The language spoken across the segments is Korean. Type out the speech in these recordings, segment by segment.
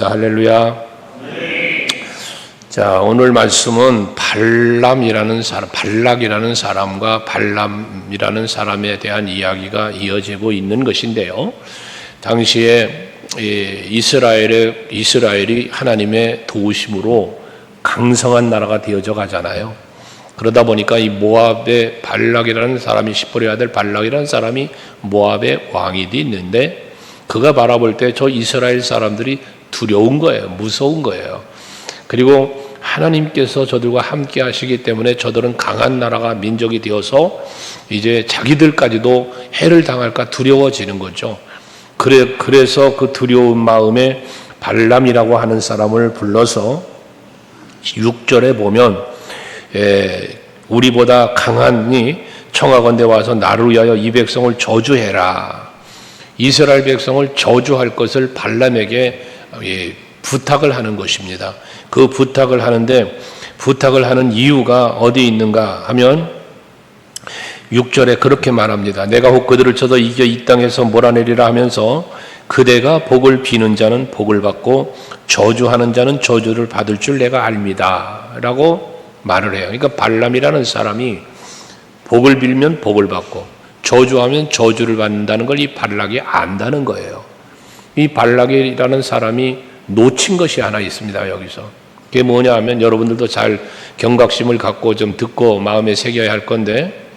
축복합니다. 할렐루야. 자, 오늘 말씀은 발람이라는 사람, 발락이라는 사람과 발람이라는 사람에 대한 이야기가 이어지고 있는 것인데요. 당시에 이스라엘이 하나님의 도우심으로 강성한 나라가 되어져 가잖아요. 그러다 보니까 이 모압의 발락이라는 사람이, 십보리의 아들 발락이라는 사람이 모압의 왕이 있는데, 그가 바라볼 때 저 이스라엘 사람들이 두려운 거예요. 무서운 거예요. 그리고 하나님께서 저들과 함께 하시기 때문에 저들은 강한 나라가, 민족이 되어서 이제 자기들까지도 해를 당할까 두려워지는 거죠. 그래서 그 두려운 마음에 발람이라고 하는 사람을 불러서 6절에 보면 우리보다 강하니 청하건대 와서 나를 위하여 이 백성을 저주해라. 이스라엘 백성을 저주할 것을 발람에게 부탁을 하는 것입니다. 그 부탁을 하는데, 부탁을 하는 이유가 어디 있는가 하면 6절에 그렇게 말합니다. 내가 혹 그들을 쳐서 이겨 이 땅에서 몰아내리라 하면서 그대가 복을 비는 자는 복을 받고 저주하는 자는 저주를 받을 줄 내가 압니다 라고 말을 해요. 그러니까 발람이라는 사람이 복을 빌면 복을 받고 저주하면 저주를 받는다는 걸 이 발락이 안다는 거예요. 이 발락이라는 사람이 놓친 것이 하나 있습니다. 여기서 그게 뭐냐 하면, 여러분들도 잘 경각심을 갖고 좀 듣고 마음에 새겨야 할 건데,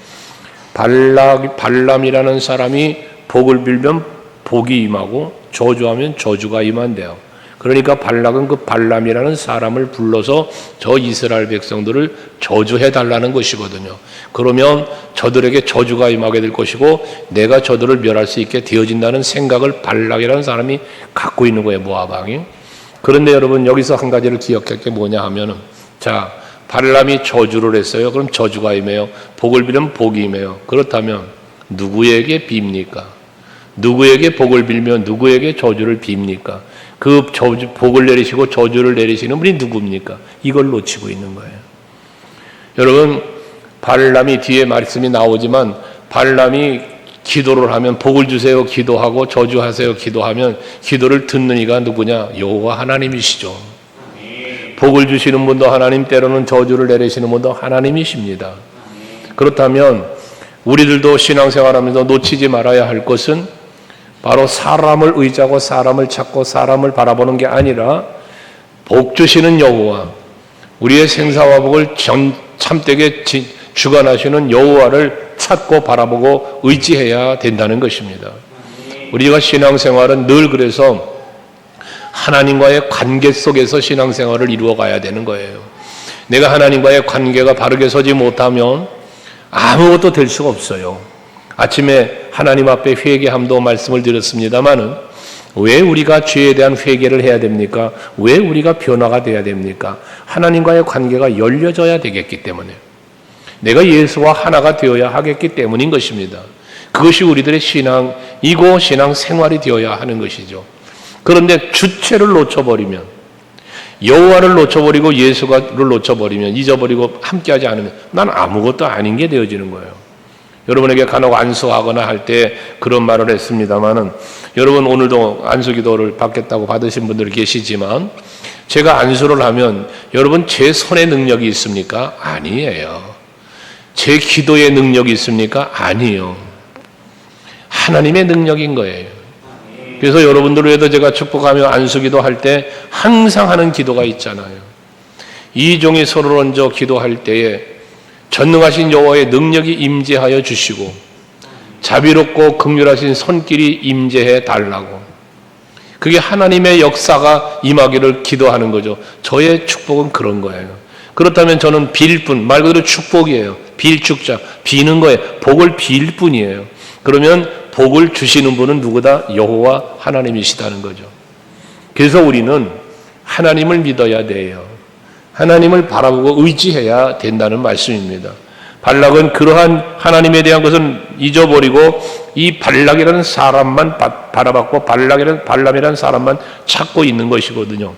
발람이라는 사람이 복을 빌면 복이 임하고 저주하면 저주가 임한대요. 그러니까 발락은 그 발람이라는 사람을 불러서 저 이스라엘 백성들을 저주해 달라는 것이거든요. 그러면 저들에게 저주가 임하게 될 것이고 내가 저들을 멸할 수 있게 되어진다는 생각을 발락이라는 사람이 갖고 있는 거예요, 모압 왕이. 그런데 여러분, 여기서 한 가지를 기억할 게 뭐냐 하면은, 자, 발람이 저주를 했어요. 그럼 저주가 임해요. 복을 빌면 복이 임해요. 그렇다면 누구에게 빕니까? 누구에게 복을 빌면 누구에게 저주를 빕니까? 그 복을 내리시고 저주를 내리시는 분이 누굽니까? 이걸 놓치고 있는 거예요. 여러분, 발람이, 뒤에 말씀이 나오지만 발람이 기도를 하면 복을 주세요 기도하고 저주하세요 기도하면 기도를 듣는 이가 누구냐? 여호와 하나님이시죠. 복을 주시는 분도 하나님, 때로는 저주를 내리시는 분도 하나님이십니다. 그렇다면 우리들도 신앙생활하면서 놓치지 말아야 할 것은 바로 사람을 의지하고 사람을 찾고 사람을 바라보는 게 아니라 복 주시는 여호와, 우리의 생사와 복을 참되게 주관하시는 여호와를 찾고 바라보고 의지해야 된다는 것입니다. 우리가 신앙생활은 늘 그래서 하나님과의 관계 속에서 신앙생활을 이루어가야 되는 거예요. 내가 하나님과의 관계가 바르게 서지 못하면 아무것도 될 수가 없어요. 아침에 하나님 앞에 회개함도 말씀을 드렸습니다마는, 왜 우리가 죄에 대한 회개를 해야 됩니까? 왜 우리가 변화가 돼야 됩니까? 하나님과의 관계가 열려져야 되겠기 때문에, 내가 예수와 하나가 되어야 하겠기 때문인 것입니다. 그것이 우리들의 신앙이고 신앙생활이 되어야 하는 것이죠. 그런데 주체를 놓쳐버리면, 여호와를 놓쳐버리고 예수를 놓쳐버리면, 잊어버리고 함께하지 않으면 난 아무것도 아닌 게 되어지는 거예요. 여러분에게 간혹 안수하거나 할 때 그런 말을 했습니다마는, 여러분 오늘도 안수기도를 받겠다고 받으신 분들이 계시지만, 제가 안수를 하면 여러분 제 손에 능력이 있습니까? 아니에요. 제 기도에 능력이 있습니까? 아니에요. 하나님의 능력인 거예요. 그래서 여러분들 외에도 제가 축복하며 안수기도 할 때 항상 하는 기도가 있잖아요. 이 종이 서로 얹어 기도할 때에 전능하신 여호와의 능력이 임재하여 주시고 자비롭고 긍휼하신 손길이 임재해 달라고, 그게 하나님의 역사가 임하기를 기도하는 거죠. 저의 축복은 그런 거예요. 그렇다면 저는 빌 뿐, 말 그대로 축복이에요. 빌 축자, 비는 거예요. 복을 빌 뿐이에요. 그러면 복을 주시는 분은 누구다? 여호와 하나님이시다는 거죠. 그래서 우리는 하나님을 믿어야 돼요. 하나님을 바라보고 의지해야 된다는 말씀입니다. 발락은 그러한 하나님에 대한 것은 잊어버리고 이 발락이라는 사람만 바라봤고 발람이라는 사람만 찾고 있는 것이거든요.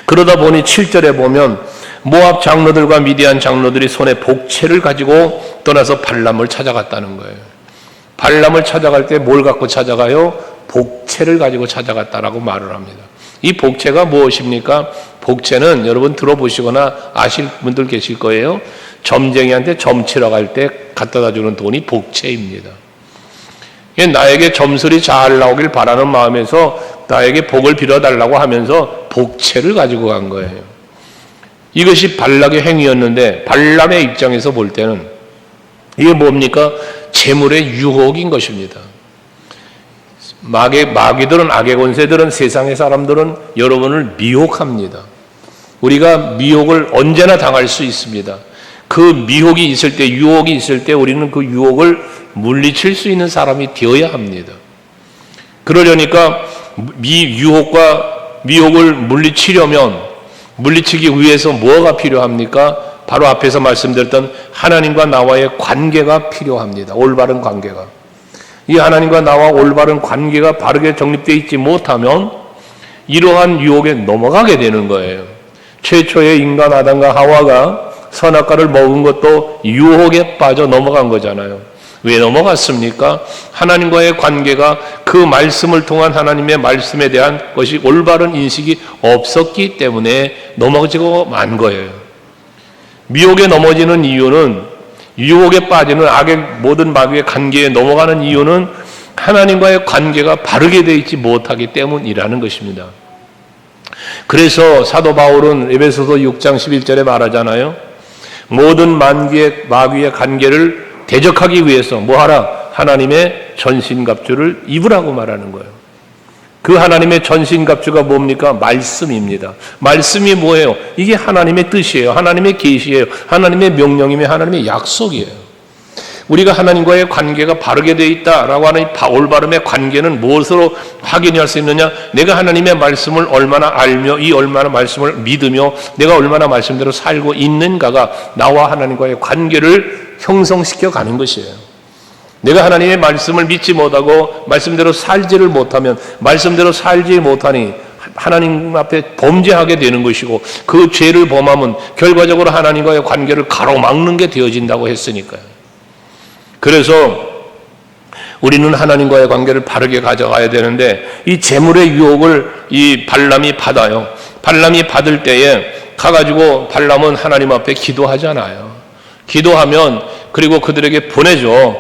그러다 보니 7절에 보면 모압 장로들과 미디안 장로들이 손에 복채를 가지고 떠나서 발람을 찾아갔다는 거예요. 발람을 찾아갈 때 뭘 갖고 찾아가요? 복채를 가지고 찾아갔다라고 말을 합니다. 이 복채가 무엇입니까? 복채는 여러분 들어보시거나 아실 분들 계실 거예요. 점쟁이한테 점치러 갈 때 갖다 주는 돈이 복채입니다. 나에게 점술이 잘 나오길 바라는 마음에서 나에게 복을 빌어달라고 하면서 복채를 가지고 간 거예요. 이것이 발락의 행위였는데 발람의 입장에서 볼 때는 이게 뭡니까? 재물의 유혹인 것입니다. 마귀들은, 악의 권세들은, 세상의 사람들은 여러분을 미혹합니다. 우리가 미혹을 언제나 당할 수 있습니다. 그 미혹이 있을 때, 유혹이 있을 때 우리는 그 유혹을 물리칠 수 있는 사람이 되어야 합니다. 그러려니까 미혹을 물리치기 위해서 뭐가 필요합니까? 바로 앞에서 말씀드렸던 하나님과 나와의 관계가 필요합니다. 올바른 관계가. 이 하나님과 나와 올바른 관계가 바르게 정립되어 있지 못하면 이러한 유혹에 넘어가게 되는 거예요. 최초의 인간 아담과 하와가 선악과를 먹은 것도 유혹에 빠져 넘어간 거잖아요. 왜 넘어갔습니까? 하나님과의 관계가 그 말씀을 통한 하나님의 말씀에 대한 것이 올바른 인식이 없었기 때문에 넘어지고 만 거예요. 미혹에 넘어지는 이유는, 유혹에 빠지는 악의 모든 마귀의 관계에 넘어가는 이유는 하나님과의 관계가 바르게 되어 있지 못하기 때문이라는 것입니다. 그래서 사도 바울은 에베소서 6장 11절에 말하잖아요. 모든 마귀의 관계를 대적하기 위해서 뭐하라? 하나님의 전신갑주를 입으라고 말하는 거예요. 그 하나님의 전신갑주가 뭡니까? 말씀입니다. 말씀이 뭐예요? 이게 하나님의 뜻이에요. 하나님의 계시예요. 하나님의 명령이며 하나님의 약속이에요. 우리가 하나님과의 관계가 바르게 되어 있다라고 하는 이 올바름의 관계는 무엇으로 확인할 수 있느냐? 내가 하나님의 말씀을 얼마나 알며 이 얼마나 말씀을 믿으며 내가 얼마나 말씀대로 살고 있는가가 나와 하나님과의 관계를 형성시켜 가는 것이에요. 내가 하나님의 말씀을 믿지 못하고 말씀대로 살지를 못하면 말씀대로 살지 못하니 하나님 앞에 범죄하게 되는 것이고 그 죄를 범하면 결과적으로 하나님과의 관계를 가로막는 게 되어진다고 했으니까요. 그래서 우리는 하나님과의 관계를 바르게 가져가야 되는데 이 재물의 유혹을 이 발람이 받아요. 발람이 받을 때에 가가지고 발람은 하나님 앞에 기도하잖아요. 기도하면 그리고 그들에게 보내줘.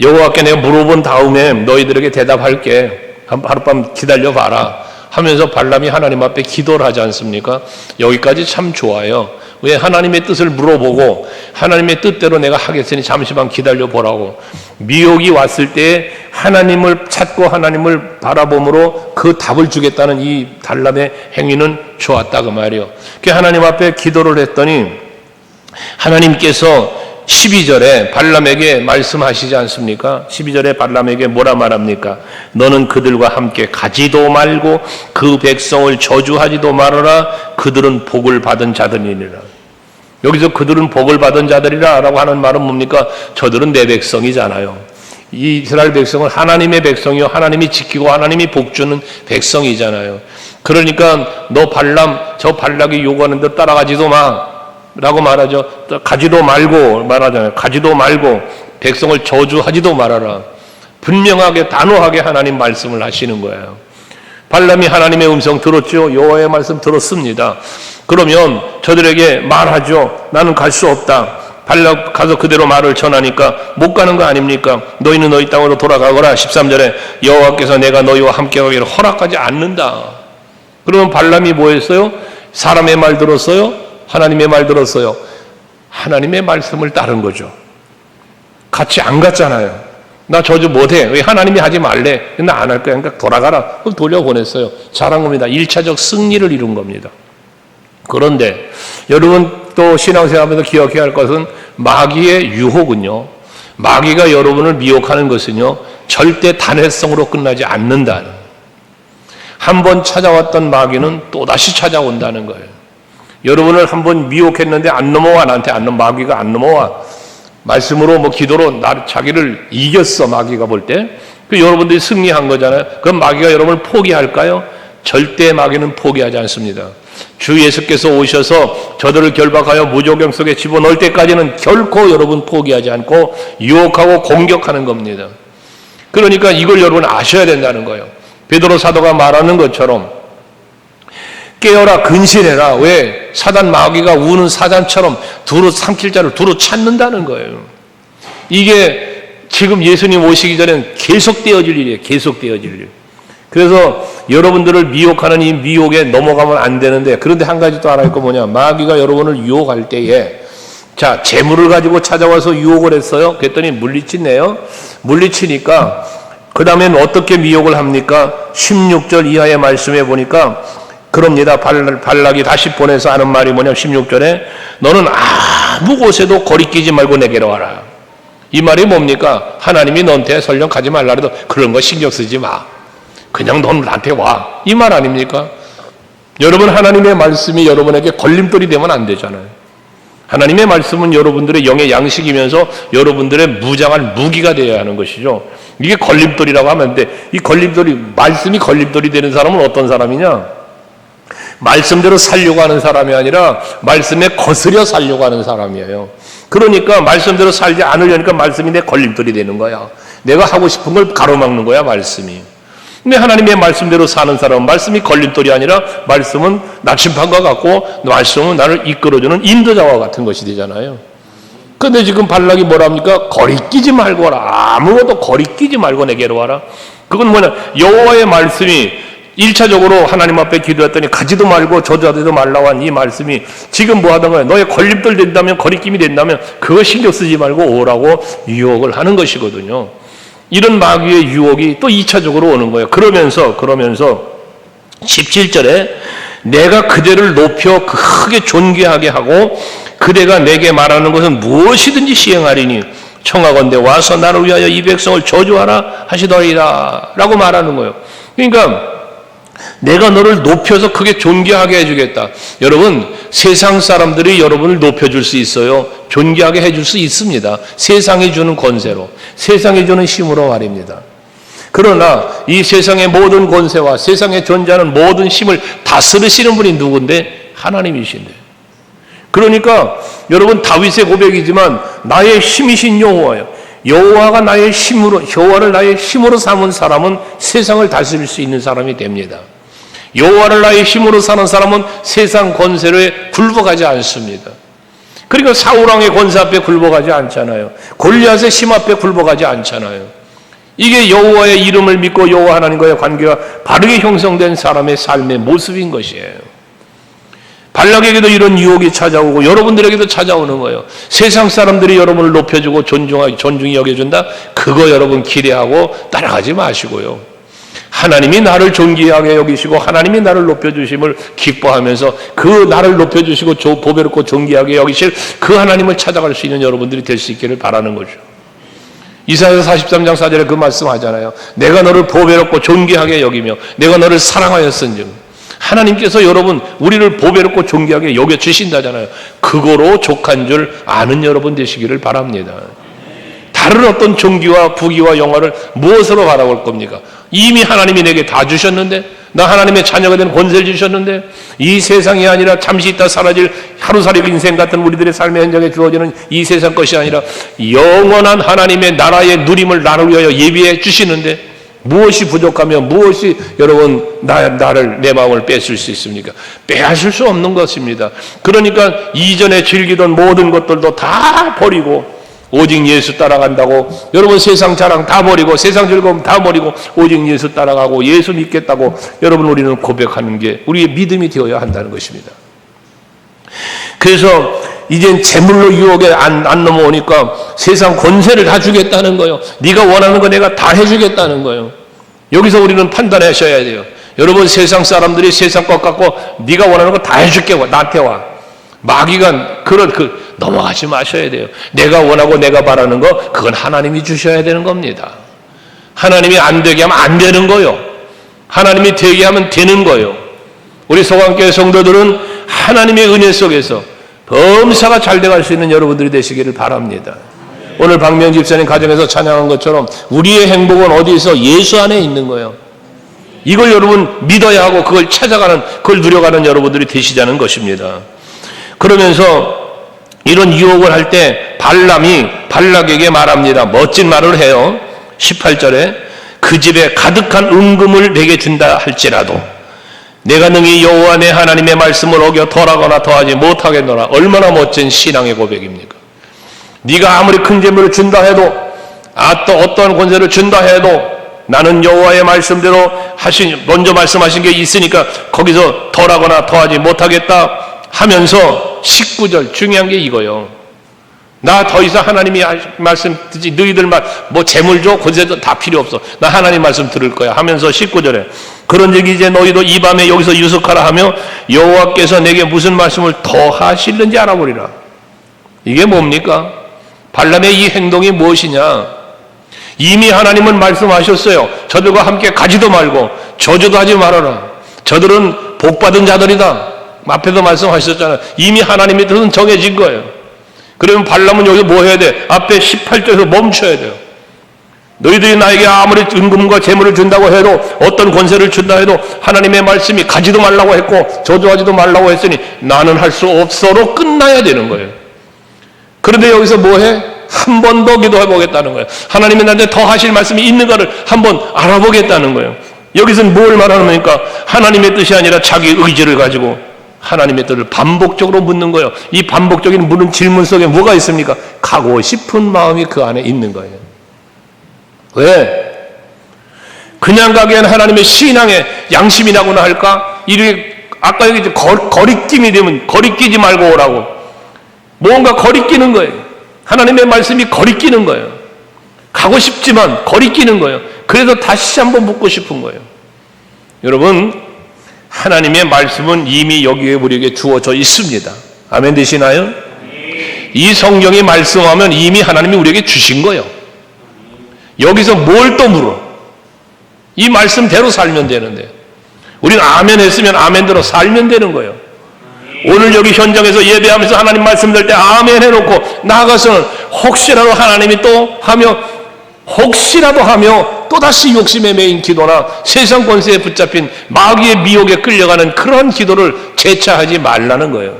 여호와께 내가 물어본 다음에 너희들에게 대답할게. 하룻밤 기다려봐라 하면서 발람이 하나님 앞에 기도를 하지 않습니까? 여기까지 참 좋아요. 왜? 하나님의 뜻을 물어보고 하나님의 뜻대로 내가 하겠으니 잠시만 기다려보라고. 미혹이 왔을 때 하나님을 찾고 하나님을 바라봄으로 그 답을 주겠다는 이 발람의 행위는 좋았다 그 말이요. 하나님 앞에 기도를 했더니 하나님께서 12절에 발람에게 말씀하시지 않습니까? 12절에 발람에게 뭐라 말합니까? 너는 그들과 함께 가지도 말고 그 백성을 저주하지도 말아라. 그들은 복을 받은 자들이니라. 여기서 그들은 복을 받은 자들이라 라고 하는 말은 뭡니까? 저들은 내 백성이잖아요. 이 이스라엘 백성은 하나님의 백성이요, 하나님이 지키고 하나님이 복주는 백성이잖아요. 그러니까 너 발람, 저 발락이 요구하는 대로 따라가지도 마 라고 말하죠. 가지도 말고 말하잖아요. 가지도 말고 백성을 저주하지도 말아라. 분명하게 단호하게 하나님 말씀을 하시는 거예요. 발람이 하나님의 음성 들었죠. 여호와의 말씀 들었습니다. 그러면 저들에게 말하죠. 나는 갈 수 없다. 발람 가서 그대로 말을 전하니까 못 가는 거 아닙니까? 너희는 너희 땅으로 돌아가거라. 13절에 여호와께서 내가 너희와 함께 가기를 허락하지 않는다. 그러면 발람이 뭐 했어요? 사람의 말 들었어요? 하나님의 말 들었어요? 하나님의 말씀을 따른 거죠. 같이 안 갔잖아요. 나 저주 못해. 왜? 하나님이 하지 말래. 나 안 할 거야. 그러니까 돌아가라. 그럼 돌려보냈어요. 잘한 겁니다. 1차적 승리를 이룬 겁니다. 그런데 여러분 또 신앙생활하면서 기억해야 할 것은 마귀의 유혹은요. 마귀가 여러분을 미혹하는 것은요. 절대 단회성으로 끝나지 않는다는. 한번 찾아왔던 마귀는 또다시 찾아온다는 거예요. 여러분을 한번 미혹했는데 안 넘어와. 나한테 마귀가 안 넘어와. 말씀으로 기도로 자기를 이겼어. 마귀가 볼 때. 여러분들이 승리한 거잖아요. 그럼 마귀가 여러분을 포기할까요? 절대 마귀는 포기하지 않습니다. 주 예수께서 오셔서 저들을 결박하여 무조경 속에 집어넣을 때까지는 결코 여러분 포기하지 않고 유혹하고 공격하는 겁니다. 그러니까 이걸 여러분 아셔야 된다는 거예요. 베드로 사도가 말하는 것처럼 깨어라, 근신해라. 왜? 사단 마귀가 우는 사자처럼 두루 삼킬 자를 두루 찾는다는 거예요. 이게 지금 예수님 오시기 전엔 계속되어질 일이에요. 계속되어질 일. 그래서 여러분들을 미혹하는 이 미혹에 넘어가면 안 되는데, 그런데 한 가지 또 알아야 할 거 뭐냐? 마귀가 여러분을 유혹할 때에, 자, 재물을 가지고 찾아와서 유혹을 했어요. 그랬더니 물리치네요. 물리치니까 그 다음엔 어떻게 미혹을 합니까? 16절 이하의 말씀에 보니까 그럽니다. 발락이 다시 보내서 하는 말이 뭐냐면 16절에 너는 아무 곳에도 거리끼지 말고 내게로 와라. 이 말이 뭡니까? 하나님이 너한테 설령 가지 말라 해도 그런 거 신경 쓰지 마. 그냥 넌 나한테 와. 이 말 아닙니까? 여러분, 하나님의 말씀이 여러분에게 걸림돌이 되면 안 되잖아요. 하나님의 말씀은 여러분들의 영의 양식이면서 여러분들의 무장한 무기가 되어야 하는 것이죠. 이게 걸림돌이라고 하면 안 돼. 이 걸림돌이, 말씀이 걸림돌이 되는 사람은 어떤 사람이냐? 말씀대로 살려고 하는 사람이 아니라 말씀에 거스려 살려고 하는 사람이에요. 그러니까 말씀대로 살지 않으려니까 말씀이 내 걸림돌이 되는 거야. 내가 하고 싶은 걸 가로막는 거야, 말씀이. 근데 하나님의 말씀대로 사는 사람은 말씀이 걸림돌이 아니라 말씀은 나침반과 같고 말씀은 나를 이끌어주는 인도자와 같은 것이 되잖아요. 근데 지금 발락이 뭐랍니까? 거리끼지 말고 와라. 아무것도 거리끼지 말고 내게로 와라. 그건 뭐냐? 여호와의 말씀이 1차적으로 하나님 앞에 기도했더니 가지도 말고 저주하지도 말라고 한 이 말씀이 지금 뭐 하던 거예요? 너의 걸림돌 된다면, 거리낌이 된다면 그거 신경 쓰지 말고 오라고 유혹을 하는 것이거든요. 이런 마귀의 유혹이 또 2차적으로 오는 거예요. 그러면서 17절에 내가 그대를 높여 크게 존귀하게 하고 그대가 내게 말하는 것은 무엇이든지 시행하리니 청하건대 와서 나를 위하여 이 백성을 저주하라 하시더이다 라고 말하는 거예요. 그러니까 내가 너를 높여서 크게 존귀하게 해주겠다. 여러분, 세상 사람들이 여러분을 높여줄 수 있어요. 존귀하게 해줄 수 있습니다. 세상이 주는 권세로, 세상이 주는 힘으로 말입니다. 그러나 이 세상의 모든 권세와 세상에 존재하는 모든 힘을 다스리시는 분이 누군데? 하나님이신데. 그러니까 여러분, 다윗의 고백이지만 나의 힘이신 여호와요. 여호와가 나의 힘으로, 여호와를 나의 힘으로 삼은 사람은 세상을 다스릴 수 있는 사람이 됩니다. 여호와를 나의 힘으로 사는 사람은 세상 권세에 굴복하지 않습니다. 그러니까 사울왕의 권세 앞에 굴복하지 않잖아요. 골리앗의 힘 앞에 굴복하지 않잖아요. 이게 여호와의 이름을 믿고 여호와 하나님과의 관계가 바르게 형성된 사람의 삶의 모습인 것이에요. 발락에게도 이런 유혹이 찾아오고 여러분들에게도 찾아오는 거예요. 세상 사람들이 여러분을 높여주고 존중히 여겨준다? 그거 여러분 기대하고 따라가지 마시고요. 하나님이 나를 존귀하게 여기시고 하나님이 나를 높여주심을 기뻐하면서 그 나를 높여주시고 보배롭고 존귀하게 여기실 그 하나님을 찾아갈 수 있는 여러분들이 될 수 있기를 바라는 거죠. 이사야서 43장 4절에 그 말씀하잖아요. 내가 너를 보배롭고 존귀하게 여기며 내가 너를 사랑하였은즉. 하나님께서 여러분 우리를 보배롭고 존귀하게 여겨주신다잖아요. 그거로 족한 줄 아는 여러분 되시기를 바랍니다. 다른 어떤 존귀와 부귀와 영화를 무엇으로 바라볼 겁니까? 이미 하나님이 내게 다 주셨는데, 나 하나님의 자녀가 된 권세를 주셨는데, 이 세상이 아니라 잠시 있다 사라질 하루살이 인생 같은 우리들의 삶의 현장에 주어지는 이 세상 것이 아니라 영원한 하나님의 나라의 누림을 나를 위하여 예비해 주시는데 무엇이 부족하며 무엇이 여러분 나를 내 마음을 뺏을 수 있습니까? 빼앗을 수 없는 것입니다. 그러니까 이전에 즐기던 모든 것들도 다 버리고 오직 예수 따라간다고, 여러분 세상 자랑 다 버리고 세상 즐거움 다 버리고 오직 예수 따라가고 예수 믿겠다고 여러분 우리는 고백하는 게 우리의 믿음이 되어야 한다는 것입니다. 그래서 이젠 재물로 유혹에 안 넘어오니까 세상 권세를 다 주겠다는 거예요. 네가 원하는 거 내가 다 해주겠다는 거예요. 여기서 우리는 판단하셔야 돼요. 여러분 세상 사람들이 세상 것 갖고 네가 원하는 거 다 해줄게, 나한테 와. 마귀가 넘어가지 마셔야 돼요. 내가 원하고 내가 바라는 거 그건 하나님이 주셔야 되는 겁니다. 하나님이 안 되게 하면 안 되는 거요. 하나님이 되게 하면 되는 거요. 우리 소강교회 성도들은 하나님의 은혜 속에서 범사가 잘 돼갈 수 있는 여러분들이 되시기를 바랍니다. 오늘 박명 집사님 가정에서 찬양한 것처럼 우리의 행복은 어디서? 예수 안에 있는 거예요. 이걸 여러분 믿어야 하고 그걸 찾아가는, 그걸 누려가는 여러분들이 되시자는 것입니다. 그러면서 이런 유혹을 할 때 발람이 발락에게 말합니다. 멋진 말을 해요. 18절에 그 집에 가득한 은금을 내게 준다 할지라도 내가 능히 여호와 내 하나님의 말씀을 어겨 덜하거나 더하지 못하겠노라. 얼마나 멋진 신앙의 고백입니까? 네가 아무리 큰 재물을 준다 해도 또 어떠한 권세를 준다 해도 나는 여호와의 말씀대로 먼저 말씀하신 게 있으니까 거기서 덜하거나 더하지 못하겠다 하면서 19절 중요한 게 이거요. 나 더 이상 하나님이 말씀 듣지 너희들 뭐 재물 줘 권세도 다 필요 없어. 나 하나님 말씀 들을 거야 하면서 19절에 그런즉 이제 너희도 이 밤에 여기서 유숙하라 하며 여호와께서 내게 무슨 말씀을 더 하실는지 알아보리라. 이게 뭡니까? 발람의 이 행동이 무엇이냐? 이미 하나님은 말씀하셨어요. 저들과 함께 가지도 말고 저주도 하지 말아라. 저들은 복받은 자들이다. 앞에도 말씀하셨잖아요. 이미 하나님의 뜻은 정해진 거예요. 그러면 발람은 여기서 뭐 해야 돼? 앞에 18절에서 멈춰야 돼요. 너희들이 나에게 아무리 은금과 재물을 준다고 해도 어떤 권세를 준다 해도 하나님의 말씀이 가지도 말라고 했고 저주하지도 말라고 했으니 나는 할 수 없어로 끝나야 되는 거예요. 그런데 여기서 뭐 해? 한 번 더 기도해 보겠다는 거예요. 하나님이 나한테 더 하실 말씀이 있는가를 한번 알아보겠다는 거예요. 여기서는 뭘 말하는 겁니까? 하나님의 뜻이 아니라 자기 의지를 가지고 하나님의 뜻을 반복적으로 묻는 거예요. 이 반복적인 묻는 질문 속에 뭐가 있습니까? 가고 싶은 마음이 그 안에 있는 거예요. 왜? 그냥 가기엔 하나님의 신앙에 양심이 나구나 할까? 이렇게 아까 여기 거리낌이 되면 거리끼지 말고 오라고. 뭔가 거리끼는 거예요. 하나님의 말씀이 거리끼는 거예요. 가고 싶지만 거리끼는 거예요. 그래서 다시 한번 묻고 싶은 거예요. 여러분, 하나님의 말씀은 이미 여기에 우리에게 주어져 있습니다. 아멘 되시나요? 이 성경이 말씀하면 이미 하나님이 우리에게 주신 거예요. 여기서 뭘 또 물어? 이 말씀대로 살면 되는데 우리는 아멘 했으면 아멘대로 살면 되는 거예요. 오늘 여기 현장에서 예배하면서 하나님 말씀 들 때 아멘 해놓고 나아가서는 혹시라도 하나님이 또 하며 혹시라도 하며 또다시 욕심에 매인 기도나 세상 권세에 붙잡힌 마귀의 미혹에 끌려가는 그런 기도를 재차하지 말라는 거예요.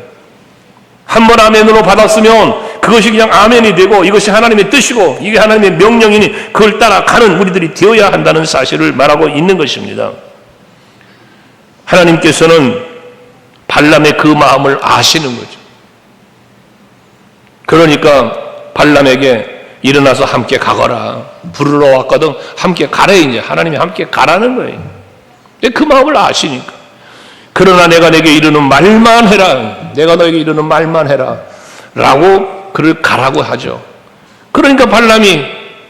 한번 아멘으로 받았으면 그것이 그냥 아멘이 되고 이것이 하나님의 뜻이고 이게 하나님의 명령이니 그걸 따라가는 우리들이 되어야 한다는 사실을 말하고 있는 것입니다. 하나님께서는 발람의 그 마음을 아시는 거죠. 그러니까 발람에게 일어나서 함께 가거라. 부르러 왔거든 함께 가래. 이제 하나님이 함께 가라는 거예요. 그 마음을 아시니까. 그러나 내가 내게 이르는 말만 해라. 내가 너에게 이르는 말만 해라. 라고 그를 가라고 하죠. 그러니까 발람이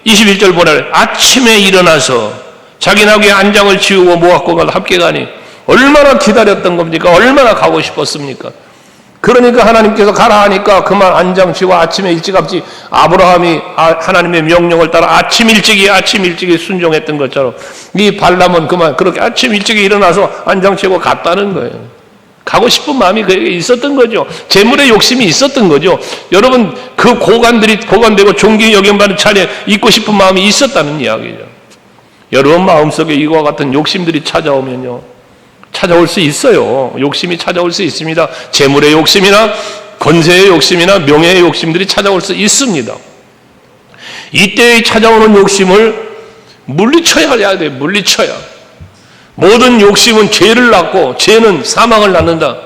21절 보라. 아침에 일어나서 자기 나귀의 안장을 지우고 모아고 함께 가니 얼마나 기다렸던 겁니까? 얼마나 가고 싶었습니까? 그러니까 하나님께서 가라 하니까 그만 안장 치고 아침에 일찌감치 아브라함이 하나님의 명령을 따라 아침 일찍이 순종했던 것처럼 이 발람은 그만 그렇게 아침 일찍이 일어나서 안장 치고 갔다는 거예요. 가고 싶은 마음이 그에게 있었던 거죠. 재물의 욕심이 있었던 거죠. 여러분 그 고관되고 존귀 여김받는 차례 있고 싶은 마음이 있었다는 이야기죠. 여러분 마음속에 이와 같은 욕심들이 찾아오면요. 찾아올 수 있어요. 욕심이 찾아올 수 있습니다. 재물의 욕심이나 권세의 욕심이나 명예의 욕심들이 찾아올 수 있습니다. 이때에 찾아오는 욕심을 물리쳐야 해야 돼요. 물리쳐야. 모든 욕심은 죄를 낳고 죄는 사망을 낳는다.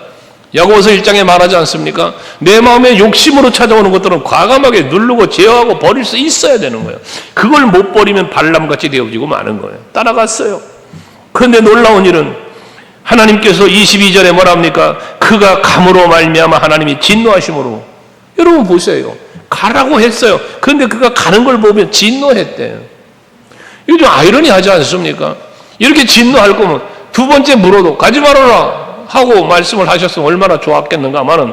야고보서 1장에 말하지 않습니까? 내 마음에 욕심으로 찾아오는 것들은 과감하게 누르고 제어하고 버릴 수 있어야 되는 거예요. 그걸 못 버리면 발람같이 되어지고 마는 거예요. 따라갔어요. 그런데 놀라운 일은 하나님께서 22절에 뭐라 합니까? 그가 감으로 말미암아 하나님이 진노하심으로. 여러분 보세요. 가라고 했어요. 그런데 그가 가는 걸 보면 진노했대요. 이거 좀 아이러니하지 않습니까? 이렇게 진노할 거면 두 번째 물어도 가지 말아라 하고 말씀을 하셨으면 얼마나 좋았겠는가마는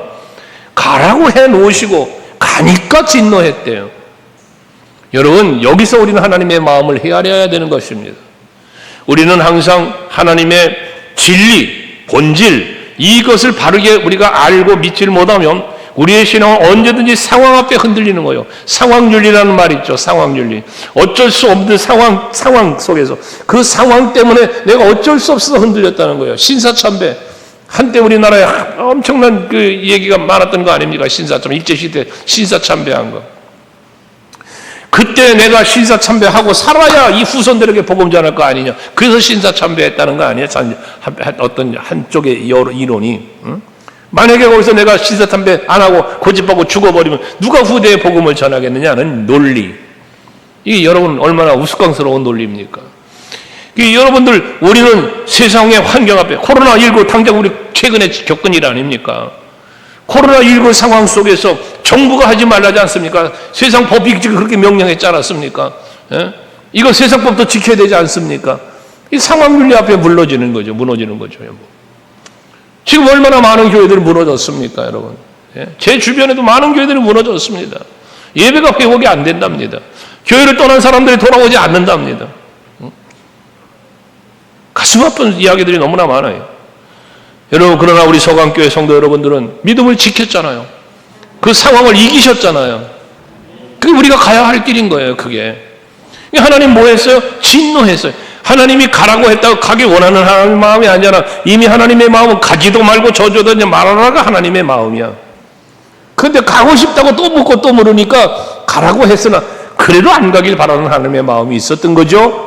가라고 해놓으시고 가니까 진노했대요. 여러분 여기서 우리는 하나님의 마음을 헤아려야 되는 것입니다. 우리는 항상 하나님의 진리, 본질 이것을 바르게 우리가 알고 믿지를 못하면 우리의 신앙은 언제든지 상황 앞에 흔들리는 거예요. 상황윤리라는 말이 있죠. 상황윤리. 어쩔 수 없는 상황 속에서 그 상황 때문에 내가 어쩔 수 없어서 흔들렸다는 거예요. 신사참배. 한때 우리나라에 엄청난 그 얘기가 많았던 거 아닙니까? 신사참배. 일제시대 신사참배한 거. 그때 내가 신사참배하고 살아야 이 후손들에게 복음 전할 거 아니냐. 그래서 신사참배했다는 거 아니에요? 어떤 한쪽의 이론이. 응? 만약에 거기서 내가 신사참배 안 하고 고집하고 죽어버리면 누가 후대에 복음을 전하겠느냐는 논리. 이게 여러분 얼마나 우스꽝스러운 논리입니까? 여러분들, 우리는 세상의 환경 앞에 코로나19 당장 우리 최근에 겪은 일 아닙니까? 코로나19 상황 속에서 정부가 하지 말라지 않습니까? 세상 법이 그렇게 명령했지 않았습니까? 예? 이거 세상 법도 지켜야 되지 않습니까? 이 상황윤리 앞에 무너지는 거죠. 지금 얼마나 많은 교회들이 무너졌습니까, 여러분? 예? 제 주변에도 많은 교회들이 무너졌습니다. 예배가 회복이 안 된답니다. 교회를 떠난 사람들이 돌아오지 않는답니다. 가슴 아픈 이야기들이 너무나 많아요. 여러분, 그러나 우리 서강교회 성도 여러분들은 믿음을 지켰잖아요. 그 상황을 이기셨잖아요. 그게 우리가 가야 할 길인 거예요, 그게. 하나님 뭐 했어요? 진노했어요. 하나님이 가라고 했다고 가기 원하는 하나님의 마음이 아니잖아. 이미 하나님의 마음은 가지도 말고 저주도 말하라가 하나님의 마음이야. 그런데 가고 싶다고 또 묻고 또 물으니까 가라고 했으나 그래도 안 가길 바라는 하나님의 마음이 있었던 거죠.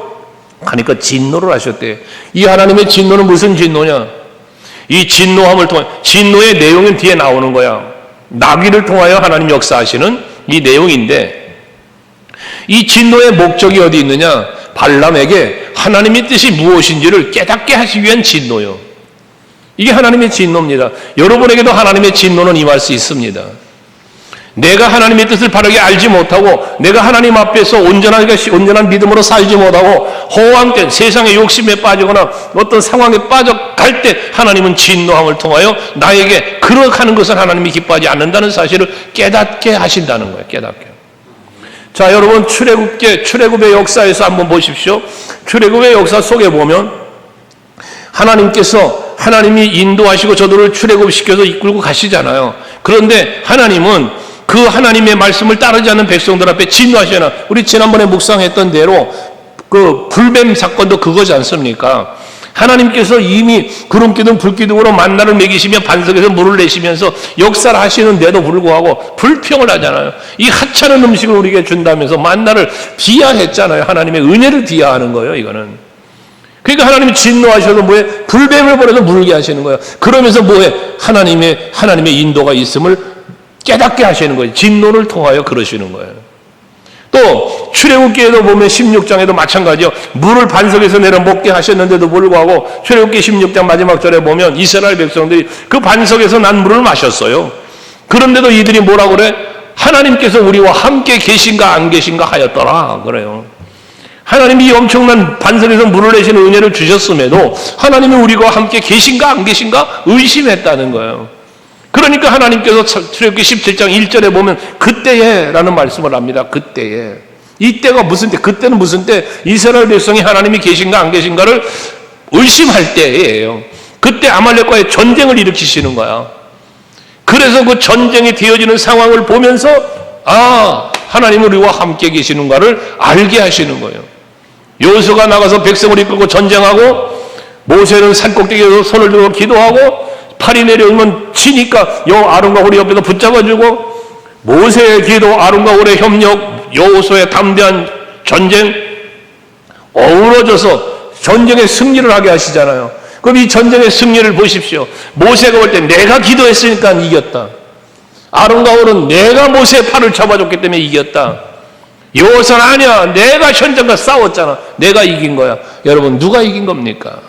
하니까 진노를 하셨대. 이 하나님의 진노는 무슨 진노냐? 이 진노함을 통해, 진노의 내용은 뒤에 나오는 거야. 나귀를 통하여 하나님 역사하시는 이 내용인데, 이 진노의 목적이 어디 있느냐? 발람에게 하나님의 뜻이 무엇인지를 깨닫게 하시기 위한 진노요. 이게 하나님의 진노입니다. 여러분에게도 하나님의 진노는 임할 수 있습니다. 내가 하나님의 뜻을 바르게 알지 못하고 내가 하나님 앞에서 온전한 믿음으로 살지 못하고 허황된 세상의 욕심에 빠지거나 어떤 상황에 빠져갈 때 하나님은 진노함을 통하여 나에게 그렇게 하는 것을 하나님이 기뻐하지 않는다는 사실을 깨닫게 하신다는 거예요. 깨닫게. 자, 여러분, 출애굽의 역사에서 한번 보십시오. 출애굽의 역사 속에 보면 하나님이 인도하시고 저들을 출애굽시켜서 이끌고 가시잖아요. 그런데 하나님은 그 하나님의 말씀을 따르지 않는 백성들 앞에 진노하시잖아요. 우리 지난번에 묵상했던 대로 그 불뱀 사건도 그거지 않습니까? 하나님께서 이미 구름기둥 불기둥으로 만나를 먹이시며 반석에서 물을 내시면서 역사를 하시는데도 불구하고 불평을 하잖아요. 이 하찮은 음식을 우리에게 준다면서 만나를 비하했잖아요. 하나님의 은혜를 비하하는 거예요, 이거는. 그러니까 하나님이 진노하셔서 뭐해? 불뱀을 보내서 물게 하시는 거예요. 그러면서 뭐해? 하나님의 인도가 있음을 깨닫게 하시는 거예요. 진노를 통하여 그러시는 거예요. 또 출애굽기에도 보면 16장에도 마찬가지요. 물을 반석에서 내려 먹게 하셨는데도 불구하고 출애굽기 16장 마지막 절에 보면 이스라엘 백성들이 그 반석에서 난 물을 마셨어요. 그런데도 이들이 뭐라고 그래? 하나님께서 우리와 함께 계신가 안 계신가 하였더라 그래요. 하나님이 엄청난 반석에서 물을 내시는 은혜를 주셨음에도 하나님이 우리와 함께 계신가 안 계신가 의심했다는 거예요. 그러니까 하나님께서 출애굽기 17장 1절에 보면 그때에 라는 말씀을 합니다. 그때에. 이때가 무슨 때? 그때는 무슨 때? 이스라엘 백성이 하나님이 계신가 안 계신가를 의심할 때예요. 그때 아말렉과의 전쟁을 일으키시는 거야. 그래서 그 전쟁이 되어지는 상황을 보면서 하나님은 우리와 함께 계시는가를 알게 하시는 거예요. 여호수아가 나가서 백성을 이끌고 전쟁하고 모세는 산꼭대기에서 손을 들고 기도하고 팔이 내려오면 치니까 아론과 홀의 옆에서 붙잡아주고 모세의 기도, 아론과 홀의 협력, 여호수아의 담대한 전쟁 어우러져서 전쟁의 승리를 하게 하시잖아요. 그럼 이 전쟁의 승리를 보십시오. 모세가 볼 때 내가 기도했으니까 이겼다. 아론과 홀은 내가 모세의 팔을 잡아줬기 때문에 이겼다. 여호수아는 아니야. 내가 현장과 싸웠잖아. 내가 이긴 거야. 여러분, 누가 이긴 겁니까?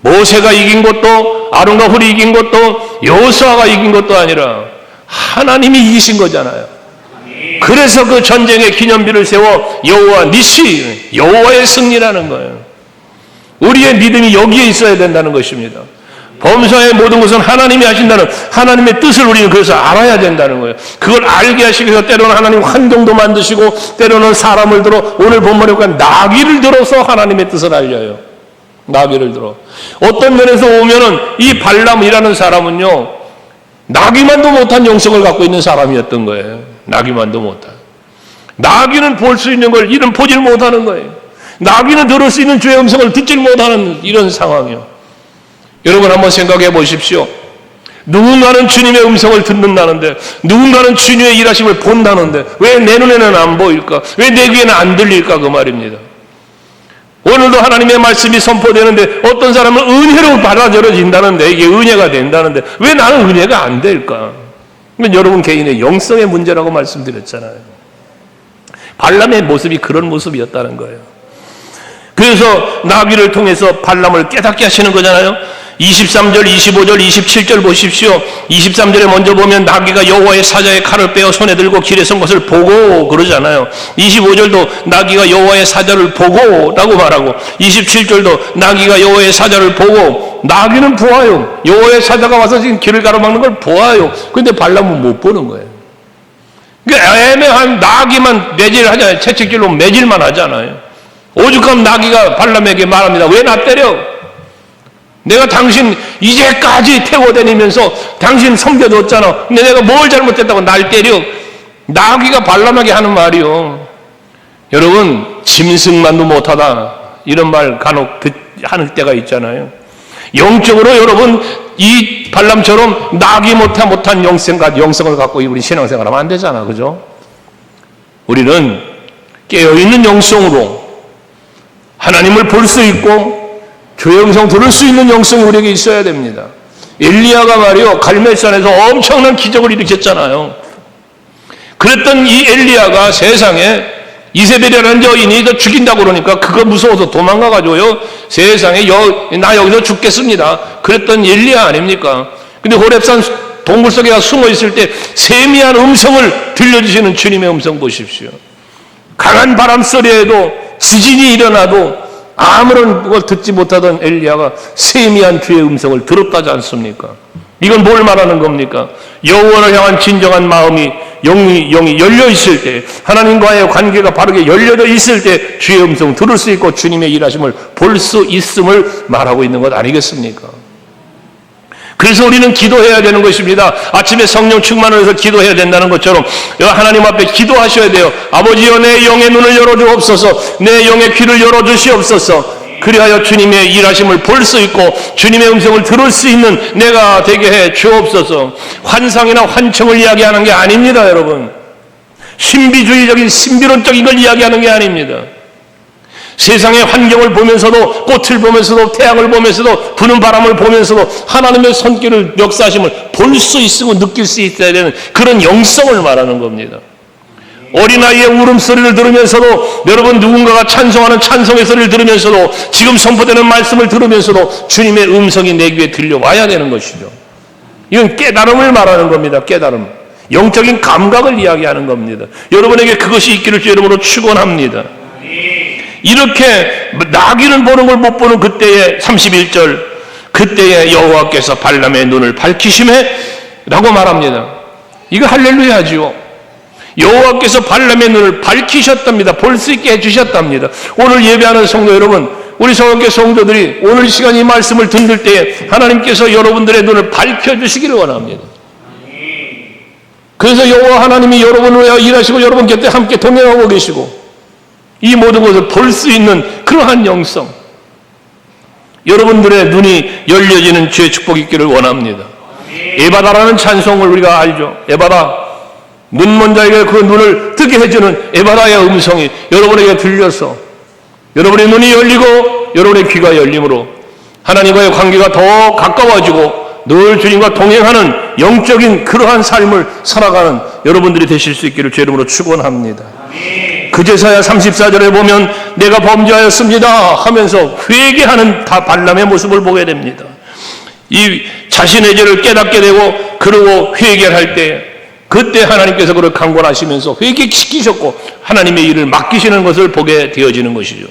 모세가 이긴 것도 아론과 홀이 이긴 것도 여호수아가 이긴 것도 아니라 하나님이 이기신 거잖아요. 그래서 그 전쟁의 기념비를 세워 여호와 니시, 여호와의 승리라는 거예요. 우리의 믿음이 여기에 있어야 된다는 것입니다. 범사의 모든 것은 하나님이 하신다는 하나님의 뜻을 우리는 그래서 알아야 된다는 거예요. 그걸 알게 하시기 위해서 때로는 하나님 환경도 만드시고 때로는 사람을 들어 오늘 본문에 보면 나귀를 들어서 하나님의 뜻을 알려요. 나귀를 들어. 어떤 면에서 보면은 이 발람이라는 사람은요, 나귀만도 못한 영성을 갖고 있는 사람이었던 거예요. 나귀만도 못한. 나귀는 볼 수 있는 걸 이는 보질 못하는 거예요. 나귀는 들을 수 있는 주의 음성을 듣질 못하는 이런 상황이요. 여러분 한번 생각해 보십시오. 누군가는 주님의 음성을 듣는다는데, 누군가는 주님의 일하심을 본다는데 왜 내 눈에는 안 보일까? 왜 내 귀에는 안 들릴까? 그 말입니다. 오늘도 하나님의 말씀이 선포되는데 어떤 사람은 은혜로 받아들여진다는데, 이게 은혜가 된다는데 왜 나는 은혜가 안 될까? 여러분 개인의 영성의 문제라고 말씀드렸잖아요. 발람의 모습이 그런 모습이었다는 거예요. 그래서 나귀를 통해서 발람을 깨닫게 하시는 거잖아요. 23절, 25절, 27절 보십시오. 23절에 먼저 보면 나귀가 여호와의 사자의 칼을 빼어 손에 들고 길에 선 것을 보고 그러잖아요. 25절도 나귀가 여호와의 사자를 보고 라고 말하고, 27절도 나귀가 여호와의 사자를 보고, 나귀는 보아요. 여호와의 사자가 와서 지금 길을 가로막는 걸 보아요. 그런데 발람은 못 보는 거예요. 그러니까 애매한 나귀만 매질을 하잖아요. 채찍질로 매질만 하잖아요. 오죽하면 나귀가 발람에게 말합니다. 왜 나 때려? 내가 당신 이제까지 태워다니면서 당신 섬겨줬잖아. 근데 내가 뭘 잘못했다고 날 때려? 나귀가 발람하게 하는 말이요. 여러분, 짐승만도 못하다 이런 말 간혹 하는 때가 있잖아요. 영적으로 여러분 이 발람처럼 나귀 못한 영성을 갖고 우리 신앙생활하면 안 되잖아. 그죠? 우리는 깨어있는 영성으로 하나님을 볼 수 있고 주의 음성 들을 수 있는 영성이 우리에게 있어야 됩니다. 엘리야가 말이요, 갈멜산에서 엄청난 기적을 일으켰잖아요. 그랬던 이 엘리야가 세상에 이세벨이라는 여인이 너 죽인다고 그러니까 그거 무서워서 도망가가지고요, 세상에 나 여기서 죽겠습니다 그랬던 엘리야 아닙니까? 근데 호렙산 동굴 속에 숨어 있을 때 세미한 음성을 들려주시는 주님의 음성 보십시오. 강한 바람 소리에도 지진이 일어나도 아무런 걸 듣지 못하던 엘리야가 세미한 주의 음성을 들었다지 않습니까? 이건 뭘 말하는 겁니까? 영원을 향한 진정한 마음이 영이 열려 있을 때, 하나님과의 관계가 바르게 열려져 있을 때 주의 음성 들을 수 있고 주님의 일하심을 볼 수 있음을 말하고 있는 것 아니겠습니까? 그래서 우리는 기도해야 되는 것입니다. 아침에 성령 충만을 해서 기도해야 된다는 것처럼 하나님 앞에 기도하셔야 돼요. 아버지여, 내 영의 눈을 열어주옵소서, 내 영의 귀를 열어주시옵소서. 그리하여 주님의 일하심을 볼 수 있고 주님의 음성을 들을 수 있는 내가 되게 해 주옵소서. 환상이나 환청을 이야기하는 게 아닙니다, 여러분. 신비주의적인 신비론적인 걸 이야기하는 게 아닙니다. 세상의 환경을 보면서도, 꽃을 보면서도, 태양을 보면서도, 부는 바람을 보면서도 하나님의 손길을, 역사하심을 볼 수 있고 느낄 수 있어야 되는 그런 영성을 말하는 겁니다. 어린아이의 울음소리를 들으면서도, 여러분 누군가가 찬송하는 찬송의 소리를 들으면서도, 지금 선포되는 말씀을 들으면서도 주님의 음성이 내 귀에 들려와야 되는 것이죠. 이건 깨달음을 말하는 겁니다. 깨달음, 영적인 감각을 이야기하는 겁니다. 여러분에게 그것이 있기를 주 이름으로 축원합니다. 이렇게 나귀는 보는 걸 못 보는 그때에 31절, 그때에 여호와께서 발람의 눈을 밝히심에 라고 말합니다. 이거 할렐루야지요. 여호와께서 발람의 눈을 밝히셨답니다. 볼 수 있게 해주셨답니다. 오늘 예배하는 성도 여러분, 우리 성교회 성도들이 오늘 시간 이 말씀을 듣는 때에 하나님께서 여러분들의 눈을 밝혀주시기를 원합니다. 그래서 여호와 하나님이 여러분을 위하여 일하시고 여러분 곁에 함께 동행하고 계시고 이 모든 것을 볼 수 있는 그러한 영성, 여러분들의 눈이 열려지는 주의 축복이 있기를 원합니다. 에바다라는 찬송을 우리가 알죠. 에바다, 눈 먼 자에게 그 눈을 뜨게 해주는 에바다의 음성이 여러분에게 들려서 여러분의 눈이 열리고 여러분의 귀가 열림으로 하나님과의 관계가 더 가까워지고 늘 주님과 동행하는 영적인 그러한 삶을 살아가는 여러분들이 되실 수 있기를 주 이름으로 축원합니다. 그제서야 34절에 보면 내가 범죄하였습니다 하면서 회개하는 발람의 모습을 보게 됩니다. 이 자신의 죄를 깨닫게 되고 그러고 회개를 할 때 그때 하나님께서 그를 강권하시면서 회개시키셨고 하나님의 일을 맡기시는 것을 보게 되어지는 것이죠.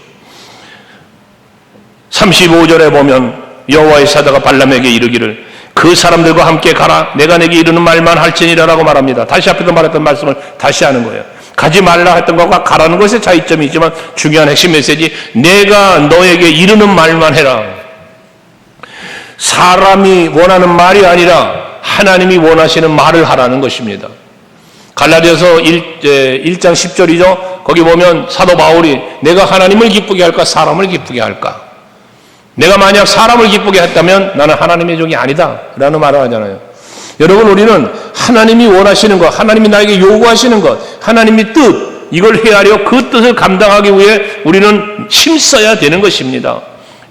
35절에 보면 여호와의 사자가 발람에게 이르기를 그 사람들과 함께 가라, 내가 내게 이르는 말만 할지니라 라고 말합니다. 다시 앞에도 말했던 말씀을 다시 하는 거예요. 가지 말라 했던 것과 가라는 것에 차이점이 있지만 중요한 핵심 메시지, 내가 너에게 이르는 말만 해라. 사람이 원하는 말이 아니라 하나님이 원하시는 말을 하라는 것입니다. 갈라디아서 1장 10절이죠. 거기 보면 사도 바울이 내가 하나님을 기쁘게 할까 사람을 기쁘게 할까, 내가 만약 사람을 기쁘게 했다면 나는 하나님의 종이 아니다 라는 말을 하잖아요. 여러분, 우리는 하나님이 원하시는 것, 하나님이 나에게 요구하시는 것, 하나님의 뜻, 이걸 헤아려 그 뜻을 감당하기 위해 우리는 힘써야 되는 것입니다.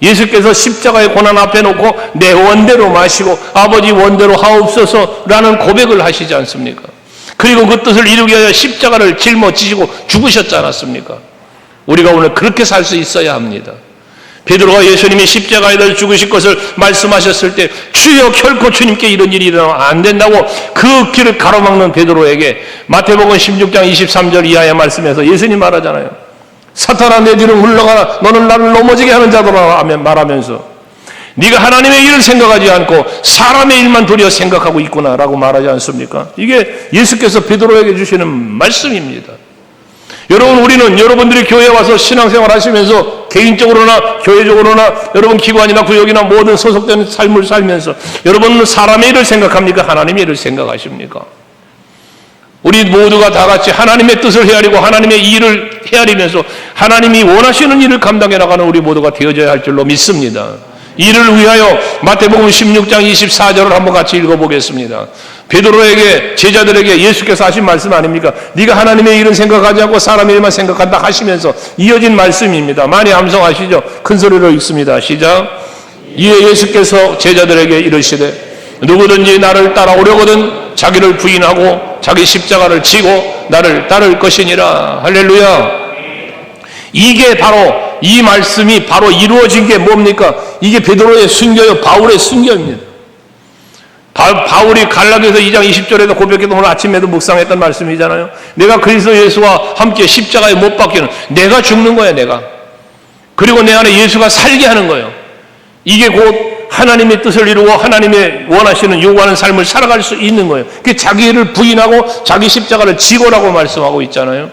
예수께서 십자가의 고난 앞에 놓고 내 원대로 마시고 아버지 원대로 하옵소서라는 고백을 하시지 않습니까? 그리고 그 뜻을 이루기 위하여 십자가를 짊어지시고 죽으셨지 않았습니까? 우리가 오늘 그렇게 살 수 있어야 합니다. 베드로가 예수님이 십자가에다 죽으실 것을 말씀하셨을 때 주여 결코 주님께 이런 일이 일어나면 안 된다고 그 길을 가로막는 베드로에게 마태복음 16장 23절 이하의 말씀에서 예수님 말하잖아요. 사탄아 내 뒤로 물러가라 너는 나를 넘어지게 하는 자더라 말하면서 네가 하나님의 일을 생각하지 않고 사람의 일만 도리어 생각하고 있구나라고 말하지 않습니까? 이게 예수께서 베드로에게 주시는 말씀입니다. 여러분, 우리는 여러분들이 교회에 와서 신앙생활 하시면서 개인적으로나 교회적으로나 여러분 기관이나 구역이나 모든 소속된 삶을 살면서 여러분은 사람의 일을 생각합니까? 하나님의 일을 생각하십니까? 우리 모두가 다 같이 하나님의 뜻을 헤아리고 하나님의 일을 헤아리면서 하나님이 원하시는 일을 감당해 나가는 우리 모두가 되어져야 할 줄로 믿습니다. 이를 위하여 마태복음 16장 24절을 한번 같이 읽어보겠습니다. 베드로에게 제자들에게 예수께서 하신 말씀 아닙니까? 네가 하나님의 일은 생각하지 않고 사람의 일만 생각한다 하시면서 이어진 말씀입니다. 많이 암송하시죠? 큰 소리로 읽습니다. 시작. 이에 예수께서 제자들에게 이르시되 누구든지 나를 따라오려거든 자기를 부인하고 자기 십자가를 지고 나를 따를 것이니라. 할렐루야. 이게 바로 이 말씀이 바로 이루어진 게 뭡니까? 이게 베드로의 순교요, 바울의 순교입니다. 바울이 갈라디아서 2장 20절에도 고백했던 오늘 아침에도 묵상했던 말씀이잖아요. 내가 그리스도 예수와 함께 십자가에 못 박히는 내가 죽는 거야, 내가. 그리고 내 안에 예수가 살게 하는 거예요. 이게 곧 하나님의 뜻을 이루고 하나님의 원하시는 요구하는 삶을 살아갈 수 있는 거예요. 그게 자기를 부인하고 자기 십자가를 지고라고 말씀하고 있잖아요.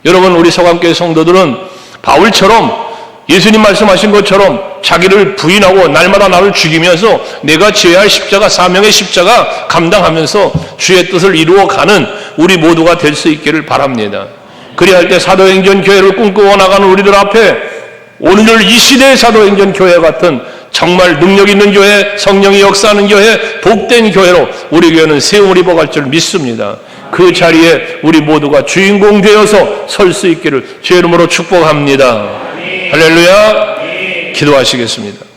여러분, 우리 서강교회 성도들은 바울처럼 예수님 말씀하신 것처럼 자기를 부인하고 날마다 나를 죽이면서 내가 지어야 할 십자가, 사명의 십자가 감당하면서 주의 뜻을 이루어가는 우리 모두가 될 수 있기를 바랍니다. 그래야 할 때 사도행전 교회를 꿈꾸어 나가는 우리들 앞에 오늘 이 시대의 사도행전 교회 같은 정말 능력 있는 교회, 성령이 역사하는 교회, 복된 교회로 우리 교회는 세움을 입어갈 줄 믿습니다. 그 자리에 우리 모두가 주인공 되어서 설 수 있기를 주의 이름으로 축복합니다. 할렐루야. 기도하시겠습니다.